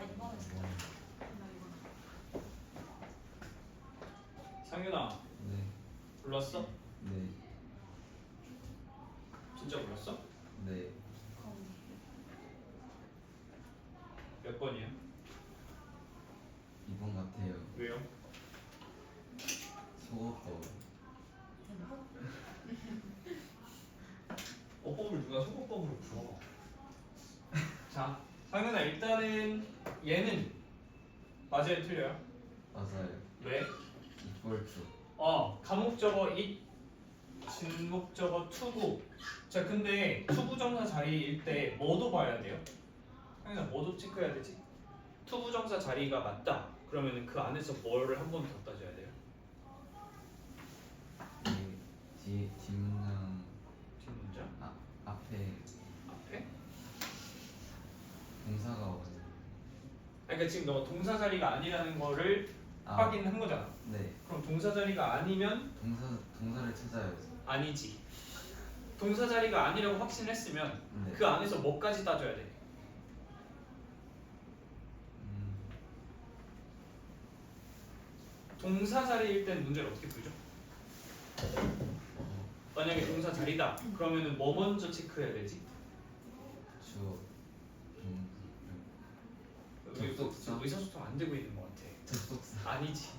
이번에 진짜. 상윤아 네. 불렀어? 네. 진짜 불렀어? 네. 몇 번이야? 2번 같아요. 왜요? 속옷도. 어법을 누가 소거법으로 풀어? 자, 상윤아 일단은 얘는 맞아요, 틀려요? 맞아요. 왜? 이꼴투. 가목적어 it, 진목적어 to고. 자, 근데 투부정사 자리일 때 뭐도 봐야 돼요? 상윤아 뭐도 체크해야 되지? 투부정사 자리가 맞다. 그러면 그 안에서 뭐를 한 번 더 따져야 돼요? 뒷문장. 뒷문장? 앞에 앞에? 동사가 어디? 그러니까 지금 너 동사 자리가 아니라는 거를 확인한 거잖아. 네. 그럼 동사 자리가 아니면 동사를 찾아야지. 아니지. 동사 자리가 아니라고 확신했으면 네. 그 안에서 뭐까지 따져야 돼? 동사 자리일 땐 문제를 어떻게 풀죠? 만약에 동사 자리다. 그러면은 뭐 먼저 체크해야 되지? 주어. 지금 의사소통 안 되고 있는 것 같아. 접속사. 아니지.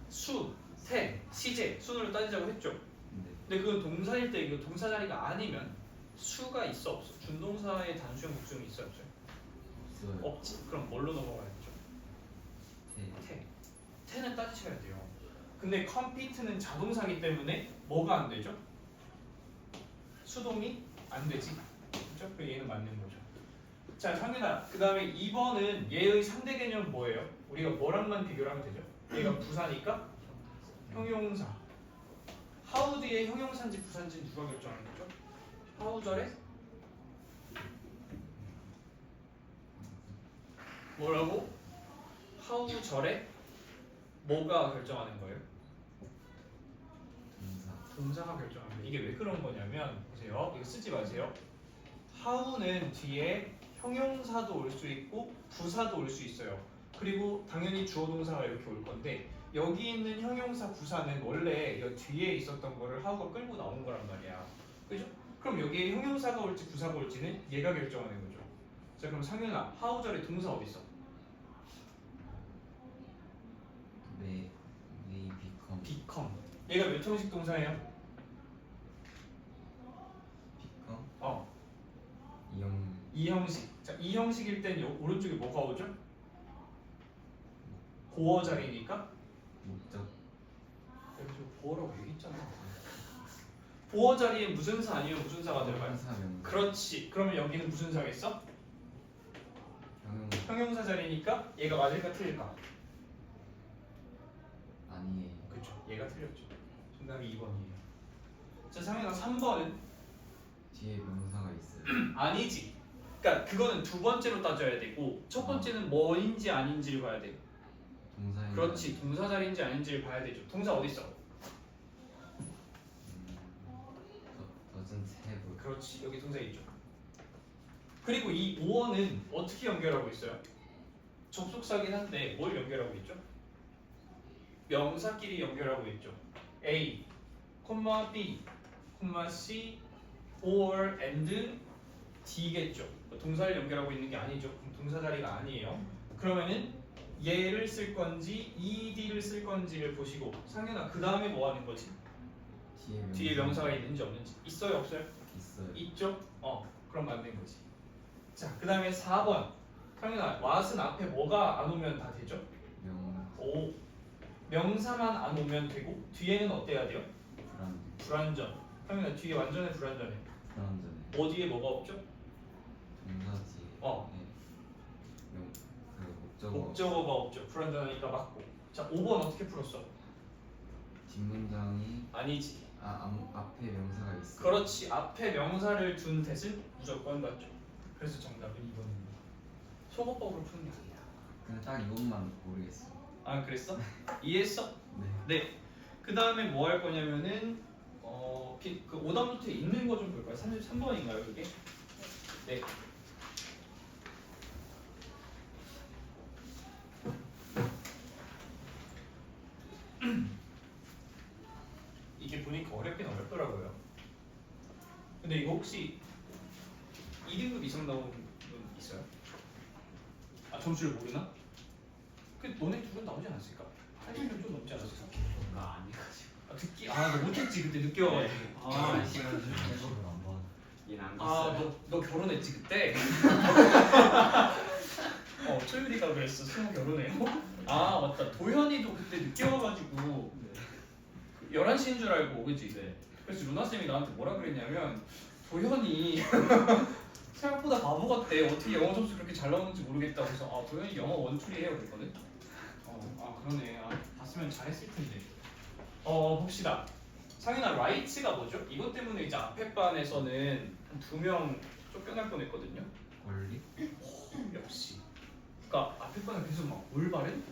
수, 태, 시제 순으로 따지자고 했죠. 네. 근데 그건 동사일 때 이거 동사 자리가 아니면 수가 있어 없어? 준동사의 단수형 복수형이 있어요 없어요? 없어요. 없지. 그럼 뭘로 넘어가야죠? 태. 태는 따지셔야 돼요. 근데 컴피트는 자동사기 때문에 뭐가 안 되죠? 수동이 안 되지. 그렇죠? 그 얘는 맞는 거죠. 자, 상윤아. 그 다음에 2번은 얘의 상대 개념은 뭐예요? 우리가 뭐랑만 비교를 하면 되죠? 얘가 부사니까 형용사. how 뒤에 형용사인지 부사인지 누가 결정하는 거죠? how 절에 뭐라고? how 절에 뭐가 결정하는 거예요? 동사가 결정합니다. 이게 왜 그런 거냐면 보세요. 이거 쓰지 마세요. how는 뒤에 형용사도 올 수 있고 부사도 올 수 있어요. 그리고 당연히 주어 동사가 이렇게 올 건데 여기 있는 형용사 부사는 원래 이 뒤에 있었던 거를 how가 끌고 나온 거란 말이야. 그죠? 그럼 여기에 형용사가 올지 부사가 올지는 얘가 결정하는 거죠. 자, 그럼 상윤아, how 절에 동사 어디 있어? become. 얘가 몇 형식 동사예요? become. 이 형식. 자, 이 형식일 땐 오른쪽에 뭐가 오죠? 보어 자리니까 목적. 여기 좀 보어라고 얘기했잖아. 보어 자리에 무슨 사 아니면 무슨 사가 들어가요? 형용사면. 그렇지. 그러면 여기는 무슨 사가 있어? 형용사 자리니까 얘가 맞을까 틀릴까? 아니에요. 그렇죠. 얘가 틀렸죠. 정답이 2번이에요. 자, 상현아 3번은 뒤에 명사가 있어요. 아니지. 그러니까 그거는 두 번째로 따져야 되고 첫 번째는 뭐인지 아닌지를 봐야 돼. 동사인. 그렇지. 동사 자리인지 아닌지를 봐야 되죠. 동사 어디 있어? doesn't have. 그렇지. 여기 동사 있죠. 그리고 이 5원은 어떻게 연결하고 있어요? 접속사긴 한데 뭘 연결하고 있죠? 명사끼리 연결하고 있죠. A, B, C, or, and, D겠죠. 동사를 연결하고 있는 게 아니죠. 동사 자리가 아니에요. 그러면은 얘를 쓸 건지 ED를 쓸 건지를 보시고 상윤아 그 다음에 뭐 하는 거지? 뒤에 명사가 있는지 없는지 있어요 없어요? 있어요. 있죠? 그럼 맞는 거지. 자, 그 다음에 4번 상윤아 what은 앞에 뭐가 안 오면 다 되죠? 오, 명사만 안 오면 되고 뒤에는 어때야 돼요? 불완전. 상윤아 뒤에 완전해 불완전해? 불완전해. 뭐 뒤에 뭐가 없죠? 동사지. 네. 목적어가 없죠. 불완전하니까 맞고. 자, 5번 어떻게 풀었어? 뒷문장이 아니지. 앞에 명사가 있어. 그렇지. 앞에 명사를 둔 대신 무조건 맞죠. 그래서 정답은 2번입니다. 소거법으로 푸는 게 아니야. 근데 딱 이것만 모르겠어. 아, 그랬어? 이해했어? 네. 네. 그 다음에 뭐 할 거냐면은 그 오답노트에 있는 거 좀 볼까요? 33번인가요, 그게? 네. 혹시 2등급 이상 나온 분 있어요? 아 점수를 모르나? 그 너네 둘은 나오지 않았을까? 8등급 좀 넘지 않았을까? 나 아니가지고. 아 듣기 너 못했지 그때 늦게 와가지고. 아 시간 좀 해보고 한번. 얘는 안 봤어요. 너 결혼했지 그때? 초율이가 그랬어. 승우 결혼해. 아 맞다. 도현이도 그때 늦게 와가지고 네. 11시인 줄 알고 그치? 네. 그래서 루나 쌤이 나한테 뭐라 그랬냐면 도현이 생각보다 바보 같대. 어떻게 영어 점수 그렇게 잘 나오는지 모르겠다고 해서 도현이 영어 원툴이에요 그랬거든. 그러네. 봤으면 잘했을 텐데. 봅시다. 상윤아 라이츠가 뭐죠? 이것 때문에 이제 앞에 반에서는 2명 쫓겨날 뻔했거든요. 권리? 역시. 그러니까 앞에 반은 계속 막 올바른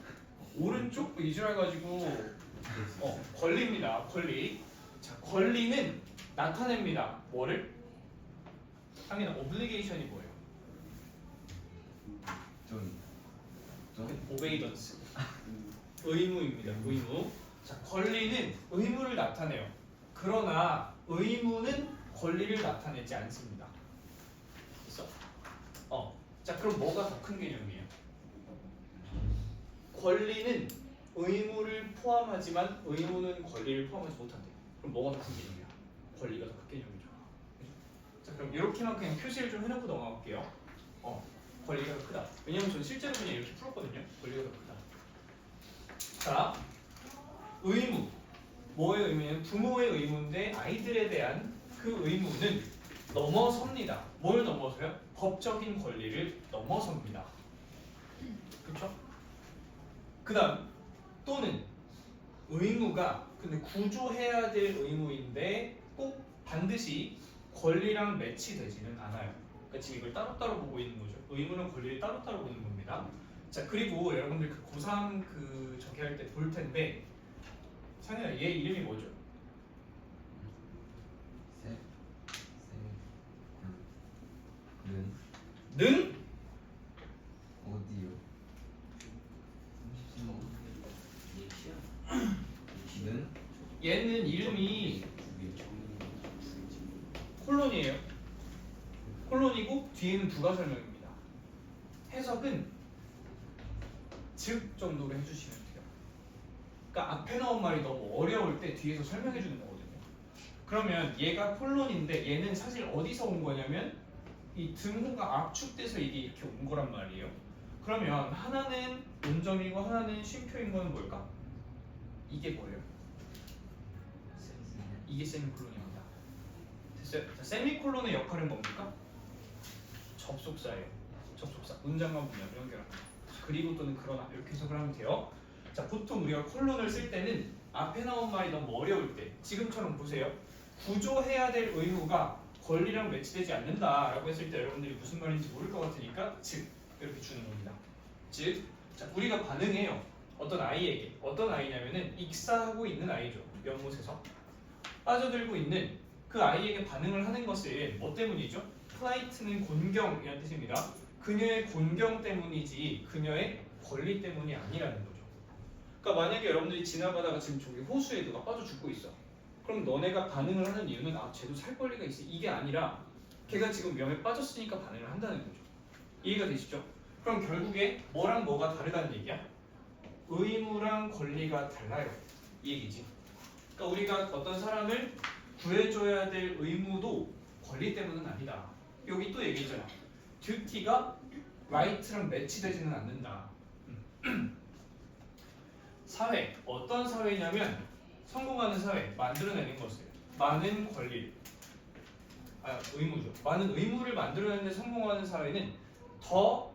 오른쪽 이주를 해가지고 권리입니다. 권리. 자, 권리는 나타냅니다. 뭐를? 상윤아 오블리게이션이 뭐예요? 좀 오베이던스. 의무입니다. 의무. 자, 권리는 의무를 나타내요. 그러나 의무는 권리를 나타내지 않습니다. 됐어? 자, 그럼 뭐가 더 큰 개념이에요? 권리는 의무를 포함하지만 의무는 권리를 포함하지 못한대. 그럼 뭐가 더 큰 개념이야? 권리가 더 큰 개념이죠. 자, 그럼 이렇게만 그냥 표시를 좀 해놓고 넘어갈게요. 권리가 더 크다. 왜냐면 전 실제로 그냥 이렇게 풀었거든요. 권리가 더 크다. 자, 의무. 뭐의 의무냐면 부모의 의무인데 아이들에 대한 그 의무는 넘어섭니다. 뭘 넘어서요? 법적인 권리를 넘어섭니다. 그렇죠? 그다음 또는 의무가 근데 구조해야 될 의무인데 꼭 반드시 권리랑 매치되지는 않아요. 그러니까 지금 이걸 따로따로 보고 있는 거죠. 의무는 권리를 따로따로 보는 겁니다. 자, 그리고 여러분들 그 고3 그 저기 할 때 볼 텐데 상현아 얘 이름이 뭐죠? 는? 어디요? 얘 시험. 는? 얘는 이름이 위에 정리. 콜론이에요. 콜론이고 뒤에는 부가 설명입니다. 해석은 즉 정도로 해주시면 돼요. 그러니까 앞에 나온 말이 너무 어려울 때 뒤에서 설명해 주는 거거든요. 그러면 얘가 콜론인데 얘는 사실 어디서 온 거냐면 이 등호가 압축돼서 이게 이렇게 온 거란 말이에요. 그러면 하나는 논점이고 하나는 쉼표인 거는 뭘까? 이게 뭐예요? 이게 세미콜론입니다. 됐어요? 자, 세미콜론의 역할은 뭡니까? 접속사예요. 접속사. 문장과 문장을 연결합니다. 그리고 또는 그러나 이렇게 해석을 하면 돼요. 자, 보통 우리가 콜론을 쓸 때는 앞에 나온 말이 너무 어려울 때 지금처럼 보세요. 구조해야 될 의무가 권리랑 매치되지 않는다라고 했을 때 여러분들이 무슨 말인지 모를 것 같으니까 즉 이렇게 주는 겁니다. 즉, 자, 우리가 반응해요. 어떤 아이에게. 어떤 아이냐면은 익사하고 있는 아이죠. 연못에서 빠져들고 있는 그 아이에게 반응을 하는 것은 뭐 때문이죠? 플라이트는 곤경이라는 뜻입니다. 그녀의 곤경 때문이지 그녀의 권리 때문이 아니라는 거죠. 그러니까 만약에 여러분들이 지나가다가 지금 저기 호수에 누가 빠져 죽고 있어. 그럼 너네가 반응을 하는 이유는 쟤도 살 권리가 있어. 이게 아니라 걔가 지금 위험에 빠졌으니까 반응을 한다는 거죠. 이해가 되시죠? 그럼 결국에 뭐랑 뭐가 다르다는 얘기야? 의무랑 권리가 달라요. 이 얘기지. 그러니까 우리가 어떤 사람을 구해줘야 될 의무도 권리 때문은 아니다. 여기 또 얘기했잖아. 듀티가 right랑 매치되지는 않는다. 사회, 어떤 사회냐면 성공하는 사회, 만들어내는 것을 많은 권리, 의무죠. 많은 의무를 만들어내는 데 성공하는 사회는 더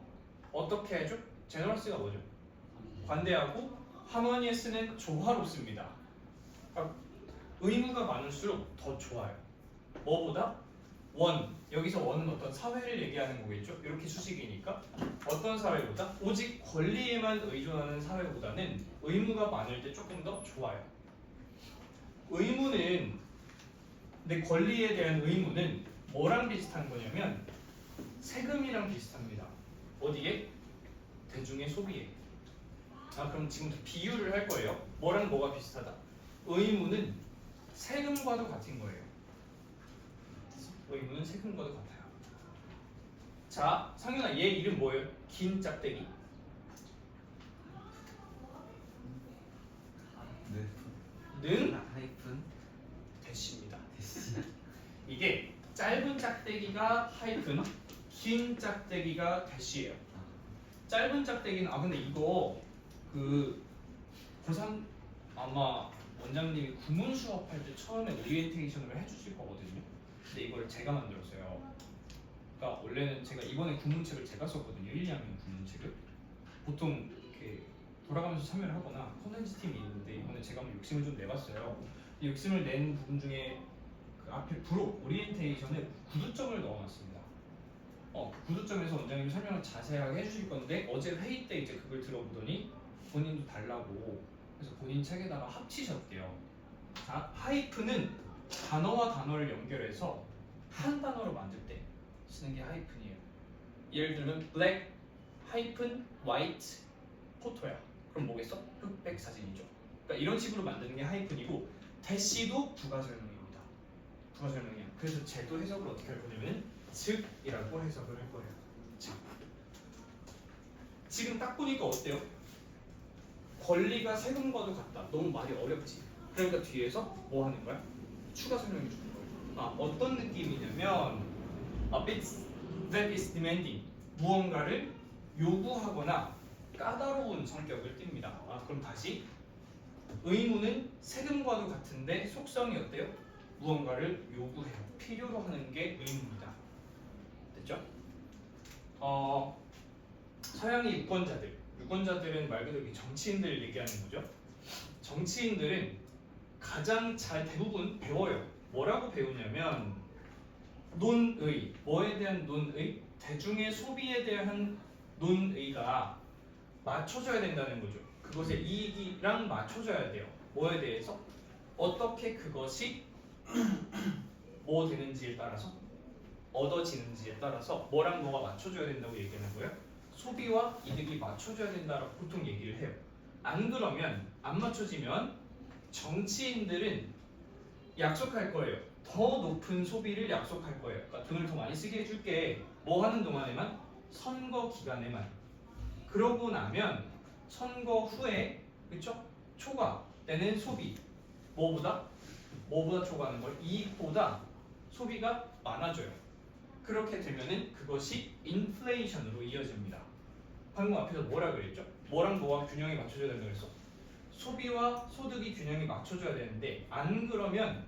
어떻게 하죠? 제너러스가 뭐죠? 관대하고 하모니어스는 조화롭습니다. 그러니까 의무가 많을수록 더 좋아요. 뭐보다? 여기서 원은 어떤 사회를 얘기하는 거겠죠? 이렇게 수식이니까 어떤 사회보다? 오직 권리에만 의존하는 사회보다는 의무가 많을 때 조금 더 좋아요. 의무는 내 권리에 대한 의무는 뭐랑 비슷한 거냐면 세금이랑 비슷합니다. 어디에? 대중의 소비에. 그럼 지금부터 비유를 할 거예요. 뭐랑 뭐가 비슷하다? 의무는 세금과도 같은 거예요. 의무는 세금과도 같아요. 자, 상윤아 얘 이름 뭐예요? 긴 짝대기. 는 하이픈 대시입니다. 대시. 이게 짧은 짝대기가 하이픈, 긴 짝대기가 대시예요. 짧은 짝대기는 근데 이거 그 고3 아마 원장님이 구문 수업할 때 처음에 오리엔테이션을 해주실 거거든요. 근데 이걸 제가 만들었어요. 그러니까 원래는 제가 이번에 구문책을 제가 썼거든요. 1, 2학년 구문책을. 보통 이렇게 돌아가면서 참여를 하거나 콘텐츠 팀이 있는데 이번에 제가 한번 욕심을 좀 내봤어요. 이 욕심을 낸 부분 중에 그 앞에 부록 오리엔테이션에 구두점을 넣어놨습니다. 그 구두점에서 원장님이 설명을 자세하게 해주실 건데 어제 회의 때 이제 그걸 들어보더니 본인도 달라고 그래서 본인 책에다가 합치셨대요. 자, 하이픈은 단어와 단어를 연결해서 한 단어로 만들 때 쓰는 게 하이픈이에요. 예를 들면 black 하이픈 white 포토야. 그럼 뭐겠어? 흑백 사진이죠. 그러니까 이런 식으로 만드는 게 하이픈이고 대시도 부가 설명입니다. 부가 설명이야. 그래서 쟤도 해석을 어떻게 할 거냐면 즉이라고 해석을 할 거예요. 즉. 지금 딱 보니까 어때요? 권리가 세금과도 같다. 너무 말이 어렵지. 그러니까 뒤에서 뭐 하는 거야? 추가 설명해 주는 거예요. 어떤 느낌이냐면 that is demanding. 무언가를 요구하거나 까다로운 성격을 띱니다. 그럼 다시 의무는 세금과도 같은데 속성이 어때요? 무언가를 요구해요. 필요로 하는 게 의무입니다. 됐죠? 서양의 유권자들은 말 그대로 정치인들 얘기하는 거죠. 정치인들은 가장 잘 대부분 배워요. 뭐라고 배우냐면 논의, 뭐에 대한 논의? 대중의 소비에 대한 논의가 맞춰져야 된다는 거죠. 그것의 이익이랑 맞춰져야 돼요. 뭐에 대해서? 어떻게 그것이 뭐 되는지에 따라서 얻어지는지에 따라서 뭐랑 뭐가 맞춰져야 된다고 얘기하는 거예요. 소비와 이득이 맞춰져야 된다라고 보통 얘기를 해요. 안 그러면 안 맞춰지면 정치인들은 약속할 거예요. 더 높은 소비를 약속할 거예요. 그러니까 돈을 더 많이 쓰게 해줄게. 뭐 하는 동안에만? 선거 기간에만. 그러고 나면 선거 후에 그쵸? 초과 때는 소비 뭐보다 초과하는 걸 이익보다 소비가 많아져요. 그렇게 되면은 그것이 인플레이션으로 이어집니다. 방금 앞에서 뭐라 그랬죠? 뭐랑 뭐가 균형이 맞춰져야 된다고 그랬어? 소비와 소득이 균형이 맞춰져야 되는데 안 그러면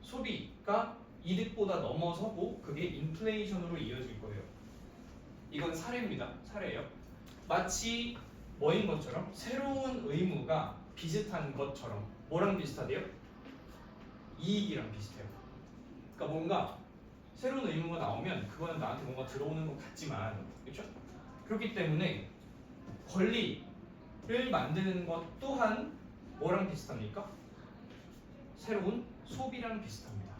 소비가 이득보다 넘어서고 그게 인플레이션으로 이어질 거예요. 이건 사례입니다. 사례예요. 마치 뭐인 것처럼 새로운 의무가 비슷한 것처럼 뭐랑 비슷하대요? 이익이랑 비슷해요. 그러니까 뭔가 새로운 의무가 나오면 그거는 나한테 뭔가 들어오는 것 같지만 그렇죠? 그렇기 때문에 권리를 만드는 것 또한 뭐랑 비슷합니까? 새로운 소비랑 비슷합니다.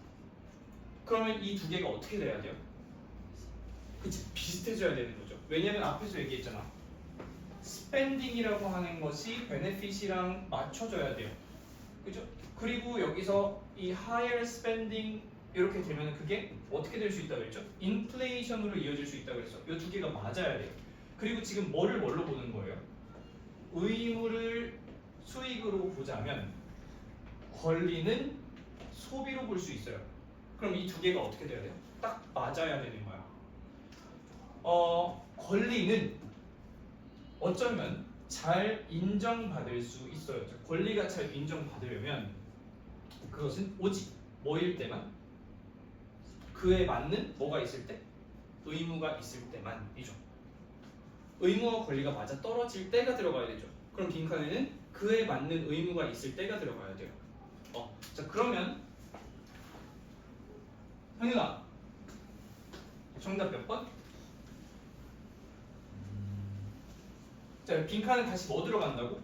그러면 이 두 개가 어떻게 돼야 돼요? 그치, 비슷해져야 되는 거죠. 왜냐면 앞에서 얘기했잖아. 스펜딩이라고 하는 것이 베네핏이랑 맞춰져야 돼요. 그죠? 그리고 여기서 이 higher spending 이렇게 되면 그게 어떻게 될 수 있다고 그랬죠? 인플레이션으로 이어질 수 있다고 그랬어. 이 두 개가 맞아야 돼요. 그리고 지금 뭐를 뭘로 보는 거예요? 의무를 수익으로 보자면 권리는 소비로 볼 수 있어요. 그럼 이 두 개가 어떻게 돼야 돼요? 딱 맞아야 되는 거야. 권리는 어쩌면 잘 인정받을 수 있어요. 권리가 잘 인정받으려면 그것은 오직 뭐일 때만 그에 맞는 뭐가 있을 때? 의무가 있을 때만이죠. 의무와 권리가 맞아 떨어질 때가 들어가야 되죠. 그럼 빈칸에는 그에 맞는 의무가 있을 때가 들어가야 돼요. 자 그러면 현윤아 정답 몇 번? 자 빈칸에 다시 뭐 들어간다고?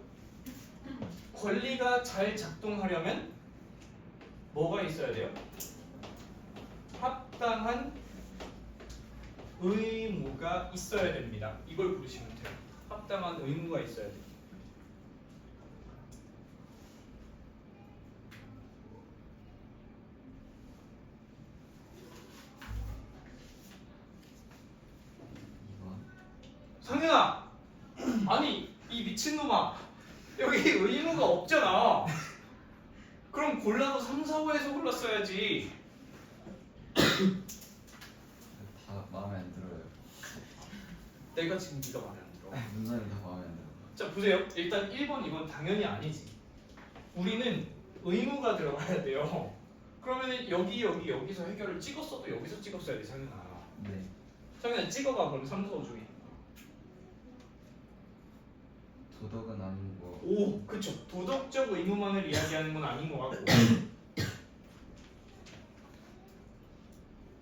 권리가 잘 작동하려면 뭐가 있어야 돼요? 합당한 의무가 있어야 됩니다. 이걸 부르시면 돼요. 합당한 의무가 있어야 돼요. 상현아, 아니 이 미친놈아, 여기 의무가 없잖아. 그럼 골라도 3, 4, 5에서 골랐어야지. 다 마음에 안 들어요. 내가 지금 네가 마음에 안 들어. 문장이 다 마음에 안 들어. 자 보세요. 일단 1번, 2번 당연히 아니지. 우리는 의무가 들어가야 돼요. 그러면은 여기서 해결을 찍었어도 여기서 찍었어야 돼, 상현아. 네. 상현아 찍어봐. 그럼 3, 4, 5 중에. 도덕은 아닌 거. 오, 그쵸. 도덕적 의무만을 이야기하는 건 아닌 것 같고.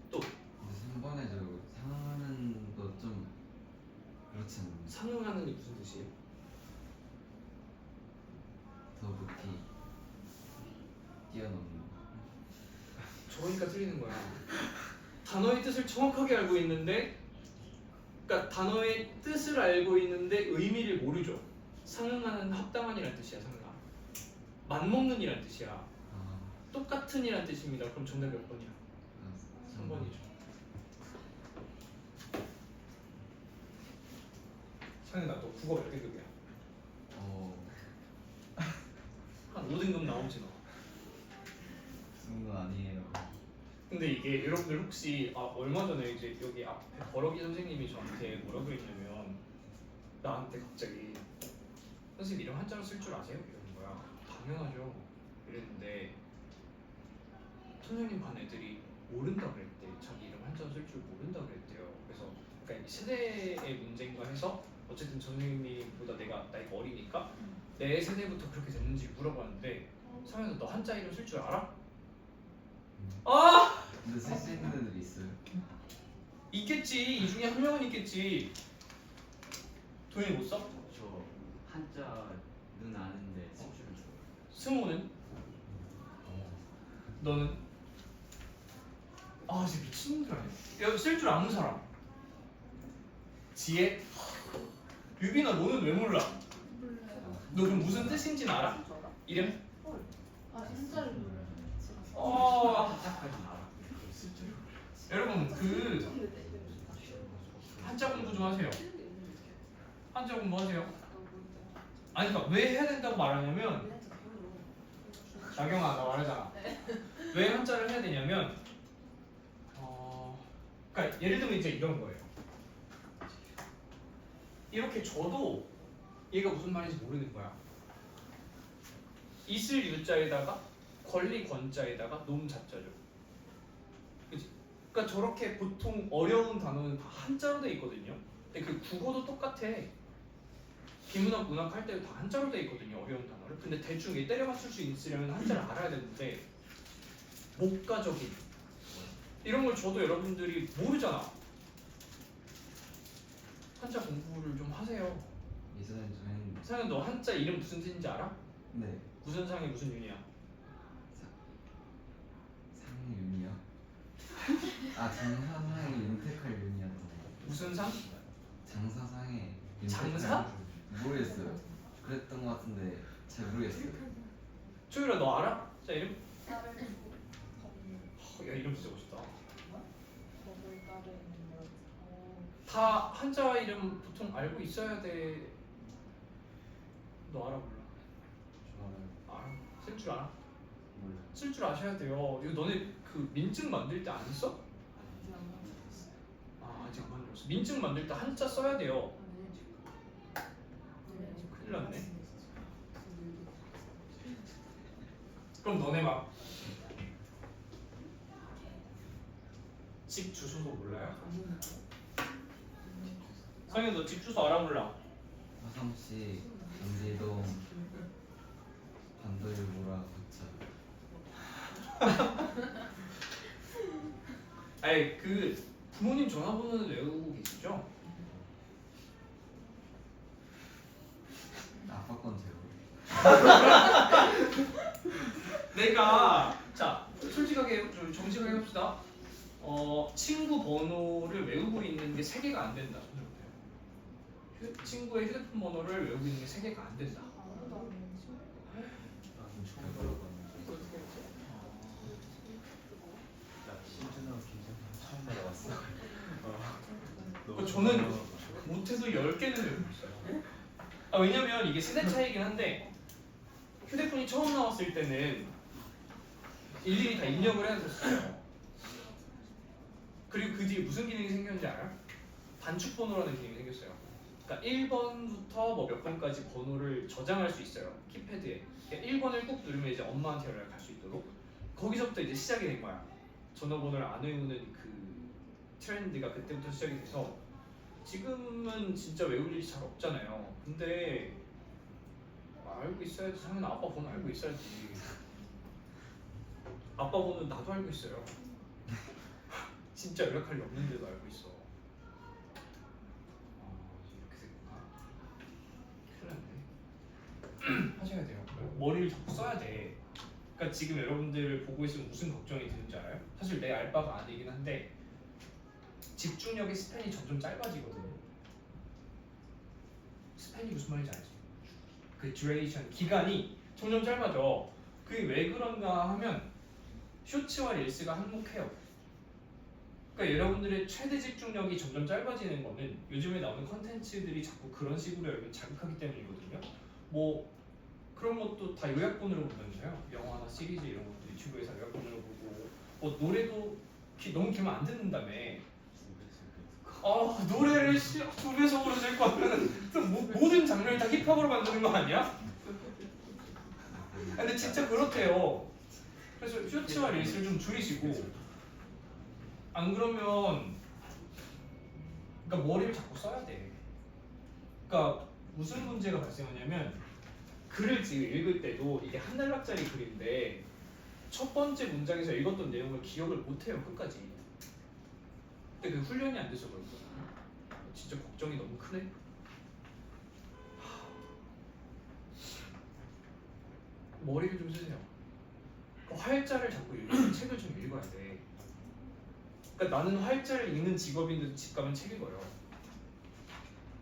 또 근데 3번에 저 상하는 거 좀 그렇지 않나요? 상응하는 게 무슨 뜻이에요? 더 높이 뛰어넘는 거. 저러니까 틀리는 거야. 단어의 뜻을 정확하게 알고 있는데, 그러니까 단어의 뜻을 알고 있는데 의미를 모르죠. 상응하는 합당한이란 뜻이야, 상응하. 맞먹는이란 뜻이야. 아, 똑같은이란 뜻입니다. 그럼 정답 몇 번이야? 3번이죠. 상현아, 너 국어 몇 등급이야? 한 5등급 나오지 너. 그런 거 아니에요. 근데 이게 여러분들 혹시 얼마 전에 이제 여기 앞에 버럭이 선생님이 저한테 뭐라 그랬냐면, 나한테 갑자기 선생님 이름 한자로 쓸 줄 아세요? 이러는 거야. 당연하죠. 이랬는데 선생님 반 애들이 모른다 그랬대. 자기 이름 한자로 쓸 줄 모른다 그랬대요. 그래서 그러니까 세대의 문제인가 해서 어쨌든 선생님보다 내가 나이가 어리니까 내 세대부터 그렇게 됐는지 물어봤는데, 상현아 너 한자 이름 쓸 줄 알아? 아! 근데 쓸 수 있는 애들이 있어요. 있겠지. 이 중에 한 명은 있겠지. 도현이 못 써? 저 한자는 아는데 쓸 줄은 몰라요. 승호는? 너는? 아 진짜 미친놈들 아니야. 야, 쓸 줄 아는 사람. 지혜? 유빈아 너는 왜 몰라? 몰라요. 너 그럼 무슨 뜻인지는 알아? 이름? 헐. 아 진짜를 몰라요. 어... 알아. 쓸 줄은 몰라요. 여러분 그 한자 공부 좀 하세요. 한자 공부 하세요. 아니 그러니까 왜 해야 된다고 말하냐면, 나경아 나 말하잖아. 왜 한자를 해야 되냐면 그러니까 예를 들면 이제 이런 거예요. 이렇게 줘도 얘가 무슨 말인지 모르는 거야. 있을 유자에다가 권리 권자에다가 놈 자자죠. 그치? 그러니까 저렇게 보통 어려운 단어는 다 한자로 돼 있거든요. 근데 그 국어도 똑같아. 비문학 문학 할 때도 다 한자로 돼 있거든요. 어려운 단어를. 근데 대충 얘 때려 맞출 수 있으려면 한자를 알아야 되는데, 목가적인 이런 걸 줘도 여러분들이 모르잖아. 한자 공부를 좀 하세요. 예전에 좀 했는데. 상현 너 한자 이름 무슨 뜻인지 알아? 네. 무슨 상이 무슨 윤이야? 상윤이요? 아, 장사상의 윤택할 윤이었던 거. 무슨 상? 장사상의 장사? 모르겠어요. 그랬던 거 같은데 잘 모르겠어요. 초율아 너 알아? 자 이름? 따르고 야 이름 진짜 멋있다. 법을 따르는 것. 다 한자 이름 보통 알고 있어야 돼. 너 알아 몰라? 알아. 쓸 줄 알아? 몰라요. 쓸 줄 아셔야 돼요. 이거 너네 그 민증 만들 때 안 써? 아 아직 안 만들었어. 민증 만들 때 한자 써야 돼요. 큰일 났네. 그럼 너네 막 집 주소도 몰라요? 성현 너 집 주소 알아 몰라? 화성시 전지동 반도일보라 고차. 아니 그 부모님 전화번호는 외우고 계시죠? 아빠 건 제가. 내가 자 솔직하게 좀 정직하게 합시다. 친구 번호를 외우고 있는 게 3개가 안 된다. 친구의 휴대폰 번호를 외우고 있는 게 3개가 안 된다. 아무도 안 되는 친구? 나좀 처음 들어봤는데. 어떻게 했지? 나 신준호 기자 처음 알아봤어. 저는 못해도 10개는 외우고 있어요. 아, 왜냐면 이게 세대 차이긴 한데 휴대폰이 처음 나왔을 때는 일일이 다 입력을 해야 됐어요. 그리고 그 뒤에 무슨 기능이 생겼는지 알아요? 단축 번호라는 기능이 생겼어요. 그러니까 1번부터 뭐 몇 번까지 번호를 저장할 수 있어요. 키패드에. 그러니까 1번을 꾹 누르면 이제 엄마한테 연락할 수 있도록. 거기서부터 이제 시작이 된 거야. 전화번호를 안 외우는 그 트렌드가 그때부터 시작이 돼서 지금은 진짜 외울 일이 잘 없잖아요. 근데 알고 있어야지. 상현아 아빠 번호 알고 있어야지. 아빠 번호 나도 알고 있어요. 진짜 연락할 일 없는데도 알고 있어. 이렇게 됐구나. 큰일 났네. 하셔야 돼요. 머리를 자꾸 써야 돼. 그러니까 지금 여러분들 보고 있으면 무슨 걱정이 드는지 알아요? 사실 내 알바가 아니긴 한데 집중력의 스팬이 점점 짧아지거든요. 스팬이 무슨 말인지 알지? 그 듀레이션, 기간이 점점 짧아져. 그게 왜 그런가 하면 쇼츠와 릴스가 한몫해요. 그러니까 여러분들의 최대 집중력이 점점 짧아지는 거는 요즘에 나오는 컨텐츠들이 자꾸 그런 식으로 여러분 자극하기 때문이거든요. 뭐 그런 것도 다 요약본으로 보면서요. 영화나 시리즈 이런 것도 유튜브에서 요약본으로 보고 뭐 노래도 너무 길면 안 듣는다며. 아 노래를 2배속으로 들 거면 모든 장르를 다 힙합으로 만드는 거 아니야? 근데 진짜 그렇대요. 그래서 쇼츠와 릴스를 좀 줄이시고 안 그러면 그러니까 머리를 자꾸 써야 돼. 그러니까 무슨 문제가 발생하냐면 글을 지금 읽을 때도 이게 한 단락짜리 글인데 첫 번째 문장에서 읽었던 내용을 기억을 못해요 끝까지. 근데 그 훈련이 안 돼서 그렇거든요. 진짜 걱정이 너무 크네. 머리를 좀 쓰세요. 활자를 자꾸 읽으면 책을 좀 읽어야 돼. 그러니까 나는 활자를 읽는 직업인데도 집 가면 책 읽어요.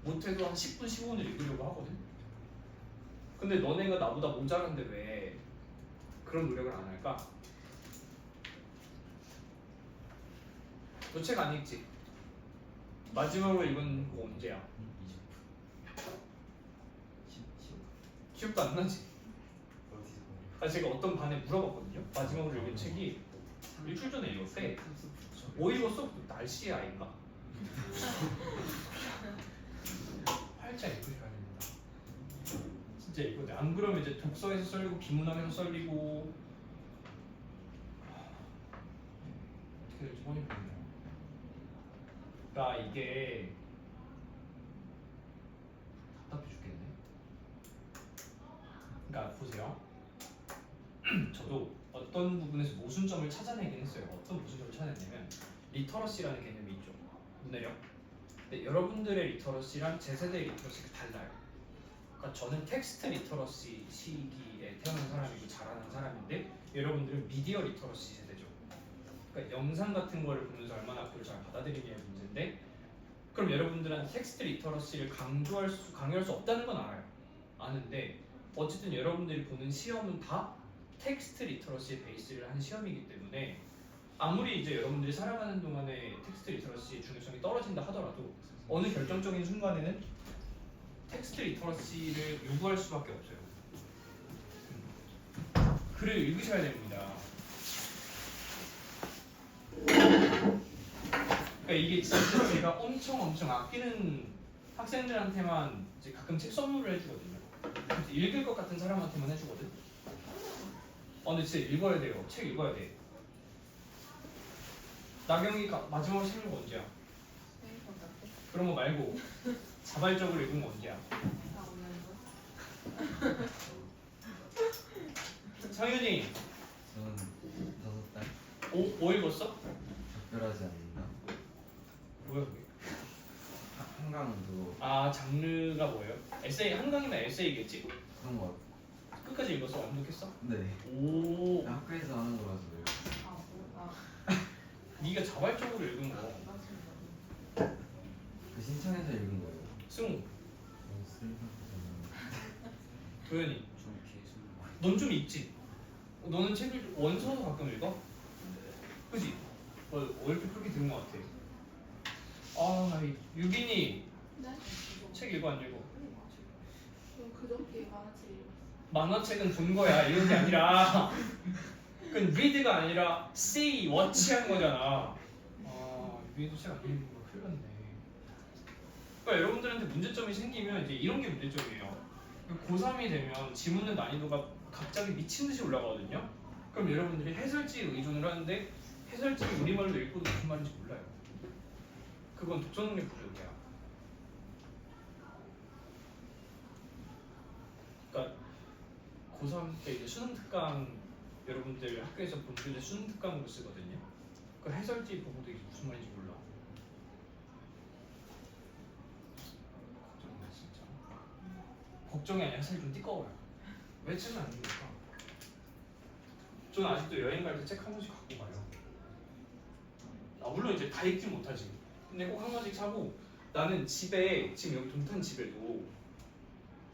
못해도 한 10분, 15분을 읽으려고 하거든. 근데 너네가 나보다 모자란데 왜 그런 노력을 안 할까? 너 책 안 읽지? 마지막으로 읽은 거 언제야? 20. 기억도 안 나지? 아 제가 어떤 반에 물어봤거든요. 마지막으로 읽은 책이 일주일 전에 읽었대. 뭐 읽었어? 날씨의 아이인가? 활자 읽으셔야 됩니다. 진짜 읽어야 돼. 안 그러면 이제 독서에서 썰리고 비문학에서 썰리고 어떻게 될지 뻔히 보이네요. 그러니까 이게 답답해 죽겠네. 그러니까 보세요. 저도 어떤 부분에서 모순점을 찾아내긴 했어요. 어떤 모순점을 찾아냈냐면 리터러시라는 개념이 있죠. 문해력. 근데 여러분들의 리터러시랑 제 세대의 리터러시가 달라요. 그러니까 저는 텍스트 리터러시 시기에 태어난 사람이고 자라난 사람인데 여러분들은 미디어 리터러시 세대죠. 그러니까 영상 같은 거를 보면서 얼마나 그걸 잘 받아들이냐의 문제인데 그럼 여러분들한테 텍스트 리터러시를 강요할 수 없다는 건 알아요. 아는데 어쨌든 여러분들이 보는 시험은 다 텍스트 리터러시의 베이스를 한 시험이기 때문에 아무리 이제 여러분들이 살아가는 동안에 텍스트 리터러시의 중요성이 떨어진다 하더라도 어느 결정적인 순간에는 텍스트 리터러시를 요구할 수밖에 없어요. 글을 읽으셔야 됩니다. 그러니까 이게 진짜 제가 엄청 아끼는 학생들한테만 이제 가끔 책 선물을 해주거든요. 읽을 것 같은 사람한테만 해주거든. 근데 진짜 읽어야 돼요. 책 읽어야 돼. 나경이가 마지막으로 책 읽은 거 언제야? 그런 거 말고 자발적으로 읽은 거 언제야? 상윤이 저는 5달. 뭐 읽었어? 특별하지 않는다. 뭐야 그게? 한강 그거 아 장르가 뭐예요? 에세이 한강이면 에세이겠지? 그런 거. 끝까지 읽었어? 완독했어? 네. 오 학교에서 하는 거라서. 네가 자발적으로 읽은 거 그 신청해서 읽은 거예요. 승우 쓸데없는. 도현이 좀 계속 넌 좀 읽지? 너는 책을 원서도 가끔 읽어? 그지? 왜 이렇게 그렇게 들은 것 같아? 아 유빈이 네? 책 읽어 안 읽어? 저 그저께 만화책 읽었어요. 만화책은 본 거야. 이런 게 아니라 그건 read가 아니라 see, watch 한 거잖아. 아, 위에도 책 안 읽는 거 큰일 났네. 그러니까 여러분들한테 문제점이 생기면 이제 이런 게 문제점이에요. 고3이 되면 지문의 난이도가 갑자기 미친 듯이 올라가거든요. 그럼 여러분들이 해설지에 의존을 하는데 해설지를 우리말로 읽고도 무슨 말인지 몰라요. 그건 독서 능력 부족이야. 그러니까 고3 때 이제 수능 특강 여러분들 학교에서 본 교재 수능 특강으로 쓰거든요. 그 해설지 보고도 이게 무슨 말인지 몰라. 걱정이야 진짜. 걱정이 아니라 사실 좀 띠꺼워요. 왜 책을 안 읽을까? 저는 아직도 여행 갈 때 책 한 권씩 갖고 가요. 아, 물론 이제 다 읽지 못하지. 근데 꼭 한 권씩 사고 나는 집에 지금 여기 동탄 집에도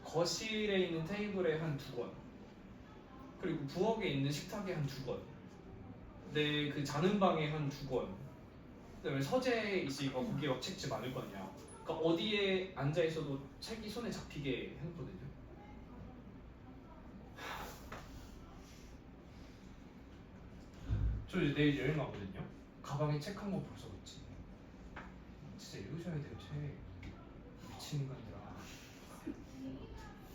거실에 있는 테이블에 한 2권 그리고 부엌에 있는 식탁에 한 2권 내 그 자는 방에 한 2권 그다음에 서재에 있으니까 거기에 막 책집 많을 거 아니야. 그러니까 어디에 앉아 있어도 책이 손에 잡히게 해놓거든요. 저 이제 내일 여행 가거든요. 가방에 책 한 권 벌써 넣지. 진짜 읽으셔야 돼요 책. 미친 인간들아.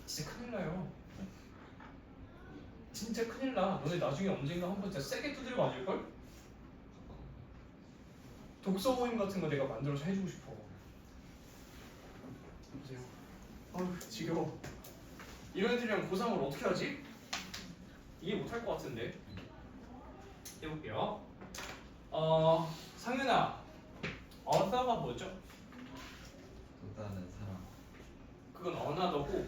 진짜 큰일 나요. 진짜 큰일 나. 너네 나중에 언젠가 한번 진짜 세게 두드려 맞을걸? 독서 모임 같은 거 내가 만들어서 해주고 싶어. 보세요. 아휴 지겨워. 이런 애들이랑 고3을 어떻게 하지? 이해 못할 것 같은데. 해볼게요. 상윤아, author가 뭐죠? 또 다른 사람. 그건 어나더고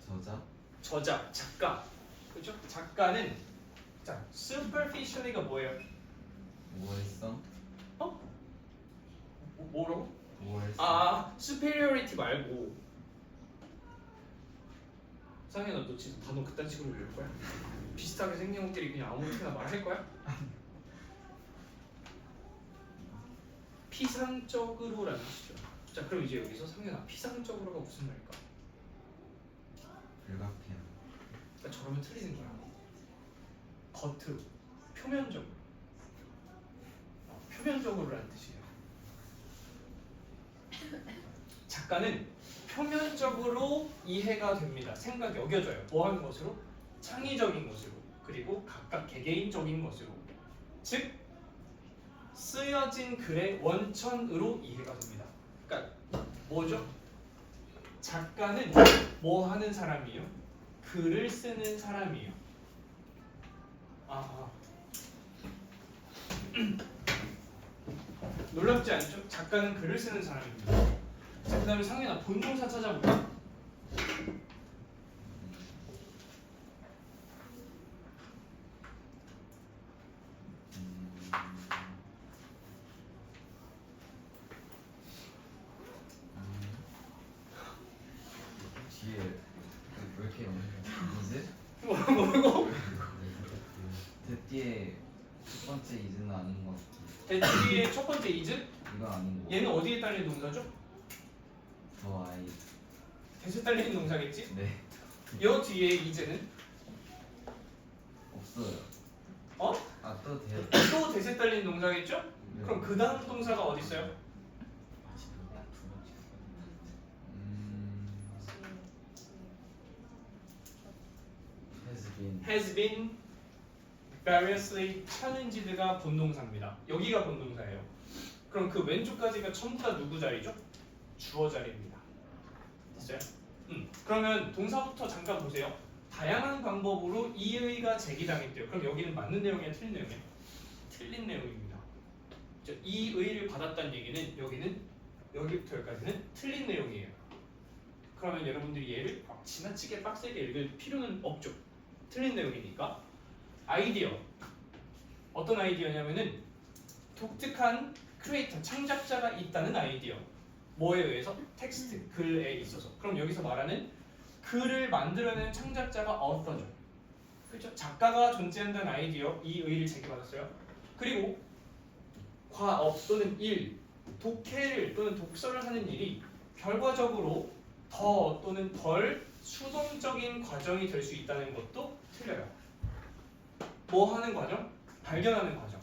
저자. 저자, 작가. 그렇죠? 작가는 자, superficially가 뭐예요? 우월성. 뭐라고? 우월성. superiority 말고. 상현아, 너 진짜 단어 그딴 식으로 외울 거야? 비슷하게 생긴 것들이 그냥 아무렇게나 말할 거야? 피상적으로라는 뜻이죠. 자, 그럼 이제 여기서 상현아, 피상적으로가 무슨 말일까? 불가피한. 그러니까 저러면 틀리는 거야. 겉으로, 표면적으로. 표면적으로라는 뜻이에요. 작가는 표면적으로 이해가 됩니다. 생각이 여겨져요. 뭐 하는 것으로? 창의적인 것으로. 그리고 각각 개개인적인 것으로. 즉 쓰여진 글의 원천으로 이해가 됩니다. 그러니까 뭐죠? 작가는 뭐 하는 사람이에요? 글을 쓰는 사람이에요. 놀랍지 않죠? 작가는 글을 쓰는 사람입니다. 자, 그 다음에 상현아, 본동사 찾아볼까? 뒤에 왜 이렇게 이즈? 뭐라고? 뒤에 첫 번째 이즈는 아닌 것 같아. 대뒤의 첫 번째 이즈? 이거 아닌 거. 얘는 어디에 딸린 동사죠? 더 아이. 대세 딸리는 동사겠지? 네. 여 뒤에 이즈는? 없어요. 어? 또 돼. 또 대세 딸리는 동사겠죠? 그럼 그 다음 동사가 어디 있어요? has been variously challenged가 본동사입니다. 여기가 본동사예요. 그럼 그 왼쪽까지가 전부 다 누구 자리죠? 주어 자리입니다. 됐어요? 그러면 동사부터 잠깐 보세요. 다양한 방법으로 이의가 제기당했대요. 그럼 여기는 맞는 내용이야, 틀린 내용이야? 틀린 내용입니다. 이 의의를 받았다는 얘기는 여기는 여기부터 여기까지는 틀린 내용이에요. 그러면 여러분들이 얘를 지나치게 빡세게 읽을 필요는 없죠. 틀린 내용이니까. 아이디어. 어떤 아이디어냐면은 독특한 크리에이터, 창작자가 있다는 아이디어. 뭐에 의해서? 텍스트, 글에 있어서. 그럼 여기서 말하는 글을 만들어낸 창작자가 author죠. 그렇죠? 작가가 존재한다는 아이디어, 이 의의를 제기받았어요. 그리고 과업 또는 일, 독해를 또는 독서를 하는 일이 결과적으로 더 또는 덜 수동적인 과정이 될 수 있다는 것도 틀려요. 뭐 하는 과정? 발견하는 과정.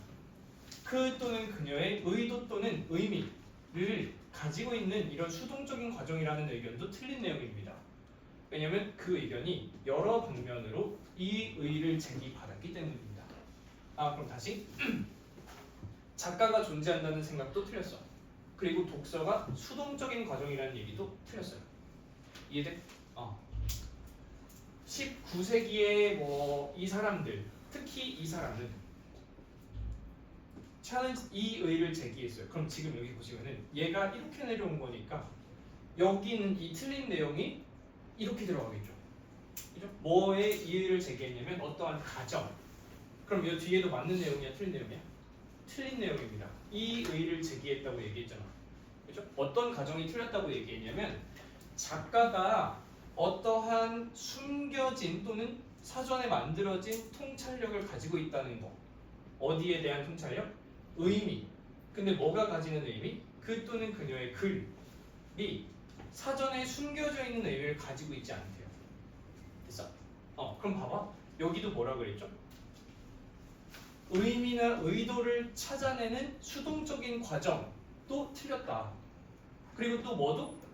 그 또는 그녀의 의도 또는 의미를 가지고 있는 이런 수동적인 과정이라는 의견도 틀린 내용입니다. 왜냐하면 그 의견이 여러 방면으로 이 의의를 제기받았기 때문입니다. 그럼 다시 작가가 존재한다는 생각도 틀렸어. 그리고 독서가 수동적인 과정이라는 얘기도 틀렸어요. 이해돼? 19세기의 뭐 이 사람들, 특히 이 사람은 이 의의를 제기했어요. 그럼 지금 여기 보시면은 얘가 이렇게 내려온 거니까 여기는 이 틀린 내용이 이렇게 들어가겠죠. 그죠? 뭐에 이의를 제기했냐면 어떠한 가정. 그럼 이 뒤에도 맞는 내용이야, 틀린 내용이야? 틀린 내용입니다. 이 의의를 제기했다고 얘기했잖아. 그죠? 어떤 가정이 틀렸다고 얘기했냐면 작가가 어떠한 숨겨진 또는 사전에 만들어진 통찰력을 가지고 있다는 거. 어디에 대한 통찰력? 의미. 근데 뭐가 가지는 의미? 그 또는 그녀의 글이 사전에 숨겨져 있는 의미를 가지고 있지 않대요. 됐어? 그럼 봐봐. 여기도 뭐라 그랬죠? 의미나 의도를 찾아내는 수동적인 과정도 틀렸다. 그리고 또 뭐도?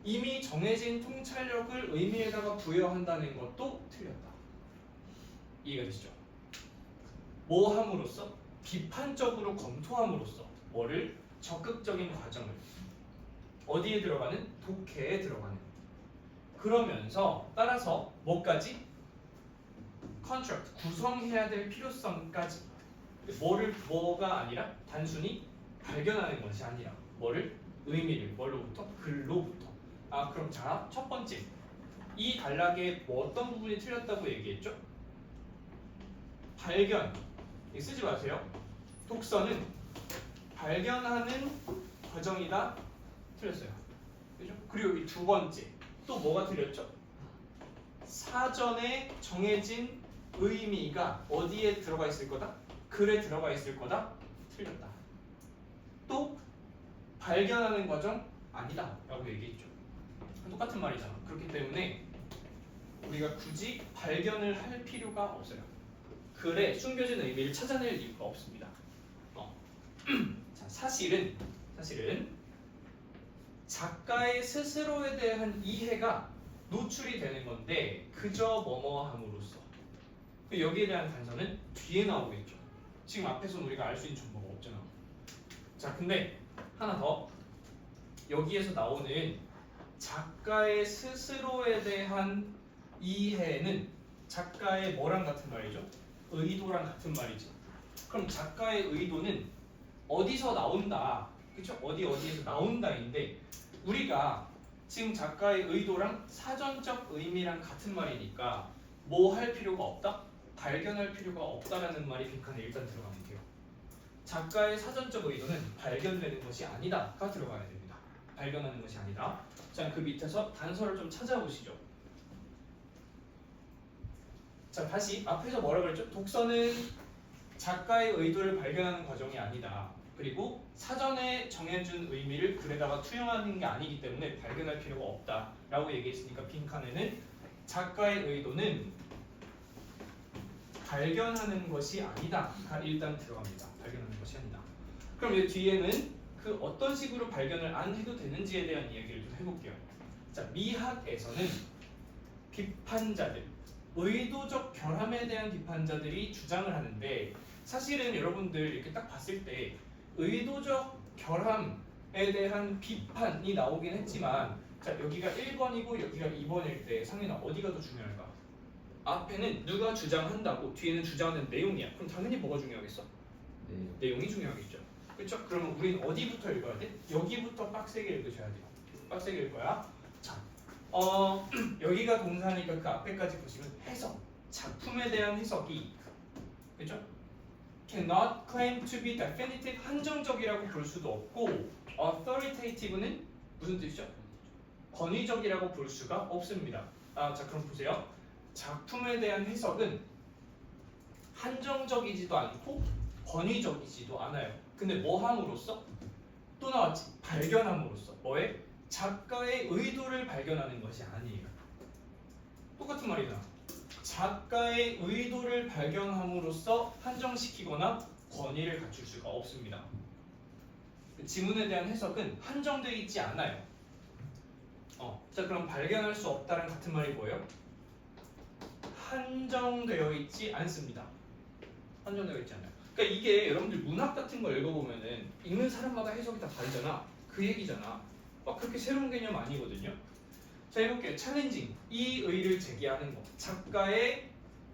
이미 정해진 통찰력을 의미에다가 부여한다는 것도 틀렸다. 이해가 되시죠? 뭐 함으로써? 비판적으로 검토함으로써 뭐를? 적극적인 과정을 어디에 들어가는? 독해에 들어가는. 그러면서 따라서 뭐까지? 컨트랙트, 구성해야 될 필요성까지. 뭐가 아니라 단순히 발견하는 것이 아니라 뭐를? 의미를 뭐로부터? 글로부터. 그럼 자, 첫 번째 이 단락에 뭐 어떤 부분이 틀렸다고 얘기했죠? 발견. 이거 쓰지 마세요. 독서는 발견하는 과정이다. 틀렸어요. 그죠? 그리고 이 두 번째 또 뭐가 틀렸죠? 사전에 정해진 의미가 어디에 들어가 있을 거다? 글에 들어가 있을 거다? 틀렸다. 또 발견하는 과정 아니다 라고 얘기했죠. 똑같은 말이잖아. 그렇기 때문에 우리가 굳이 발견을 할 필요가 없어요. 글에 숨겨진 의미를 찾아낼 이유가 없습니다. 자, 사실은 작가의 스스로에 대한 이해가 노출이 되는 건데 그저 뭐뭐함으로써. 여기에 대한 단서는 뒤에 나오겠죠. 지금 앞에서는 우리가 알 수 있는 정보가 없잖아. 자, 근데 하나 더. 여기에서 나오는 작가의 스스로에 대한 이해는 작가의 뭐랑 같은 말이죠? 의도랑 같은 말이죠. 그럼 작가의 의도는 어디서 나온다. 그쵸? 어디에서 나온다인데 우리가 지금 작가의 의도랑 사전적 의미랑 같은 말이니까 뭐 할 필요가 없다? 발견할 필요가 없다라는 말이 빈칸에 일단 들어가면 돼요. 작가의 사전적 의도는 발견되는 것이 아니다가 들어가야 됩니다. 발견하는 것이 아니다. 자, 그 밑에서 단서를 좀 찾아보시죠. 자, 다시 앞에서 뭐라 그랬죠? 독서는 작가의 의도를 발견하는 과정이 아니다. 그리고 사전에 정해준 의미를 글에다가 투영하는 게 아니기 때문에 발견할 필요가 없다라고 얘기했으니까 빈칸에는 작가의 의도는 발견하는 것이 아니다가 일단 들어갑니다. 발견하는 것이 아니다. 그럼 이 뒤에는 그 어떤 식으로 발견을 안 해도 되는지에 대한 이야기를 좀 해볼게요. 자, 미학에서는 비판자들, 의도적 결함에 대한 비판자들이 주장을 하는데 사실은 여러분들 이렇게 딱 봤을 때 의도적 결함에 대한 비판이 나오긴 했지만 자, 여기가 1번이고 여기가 2번일 때 상윤아 어디가 더 중요할까? 앞에는 누가 주장한다고 뒤에는 주장하는 내용이야. 그럼 당연히 뭐가 중요하겠어? 네. 내용이 중요하겠죠. 그렇죠? 그러면 우리는 어디부터 읽어야 돼? 여기부터 빡세게 읽으셔야 돼요. 빡세게 읽어야. 자, 여기가 동사니까 그 앞에까지 보시면 해석, 작품에 대한 해석이 그렇죠? cannot claim to be definitive, 한정적이라고 볼 수도 없고 authoritative는 무슨 뜻이죠? 권위적이라고 볼 수가 없습니다. 자, 그럼 보세요. 작품에 대한 해석은 한정적이지도 않고 권위적이지도 않아요. 근데 뭐 함으로써? 맞지? 발견함으로써 뭐에? 작가의 의도를 발견하는 것이 아니에요. 똑같은 말이잖아. 작가의 의도를 발견함으로써 한정시키거나 권위를 갖출 수가 없습니다. 지문에 대한 해석은 한정되어 있지 않아요. 자 그럼 발견할 수 없다는 같은 말이 뭐예요? 한정되어 있지 않습니다. 한정되어 있지 않아요. 그러니까 이게 여러분들 문학 같은 걸 읽어보면은 읽는 사람마다 해석이 다 다르잖아. 그 얘기잖아. 막 그렇게 새로운 개념 아니거든요. 자 해볼게요. 챌린징. 이 의의를 제기하는 것. 작가의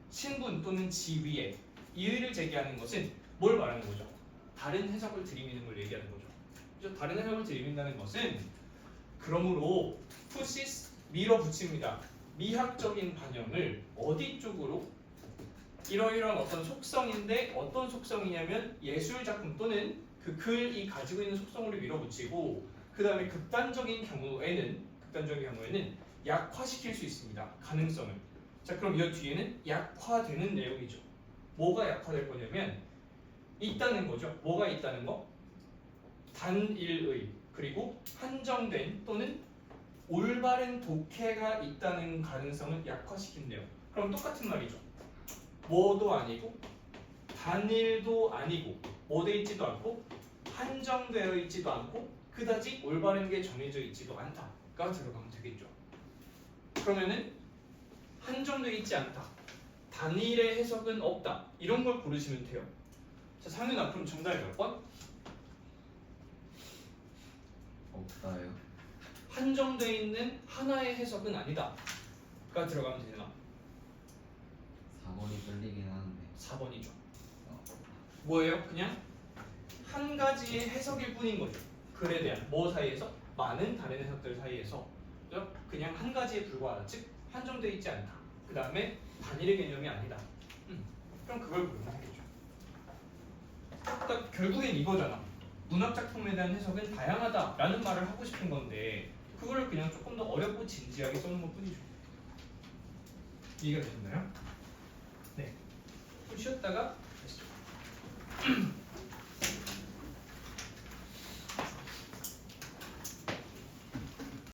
신분 또는 지위에 이 의의를 제기하는 것은 뭘 말하는 거죠? 다른 해석을 들이미는 걸 얘기하는 거죠. 그죠? 다른 해석을 들이민다는 것은 그러므로 푸시스 밀어붙입니다. 미학적인 반영을 어디 쪽으로? 이러이러한 어떤 속성인데 어떤 속성이냐면 예술 작품 또는 그 글이 가지고 있는 속성으로 밀어붙이고 그 다음에 극단적인 경우에는 약화시킬 수 있습니다. 가능성을. 자 그럼 이 뒤에는 약화되는 내용이죠. 뭐가 약화될 거냐면 있다는 거죠. 뭐가 있다는 거? 단일의 그리고 한정된 또는 올바른 독해가 있다는 가능성을 약화시킨대요. 그럼 똑같은 말이죠. 뭐도 아니고 단일도 아니고 뭐 돼 있지도 않고 한정되어 있지도 않고 그다지 올바른 게 정해져 있지도 않다가 들어가면 되겠죠. 그러면은 한정되어 있지 않다, 단일의 해석은 없다 이런 걸 고르시면 돼요. 자 상윤 앞으로 정답이 몇 번? 없다요. 한정되어 있는 하나의 해석은 아니다가 들어가면 되나? 4번이 끌리긴 하는데. 4번이죠. 뭐예요? 그냥 한 가지의 해석일 뿐인 거죠. 글에 대한 뭐 사이에서? 많은 다른 해석들 사이에서 그냥 한 가지에 불과하다. 즉 한정되어 있지 않다. 그 다음에 단일의 개념이 아니다. 그럼 그걸 고르면 되겠죠. 그러니까 결국엔 이거잖아. 문학 작품에 대한 해석은 다양하다라는 말을 하고 싶은 건데 그거를 그냥 조금 더 어렵고 진지하게 써놓은 것 뿐이죠. 이해가 되셨나요? 네. 좀 쉬었다가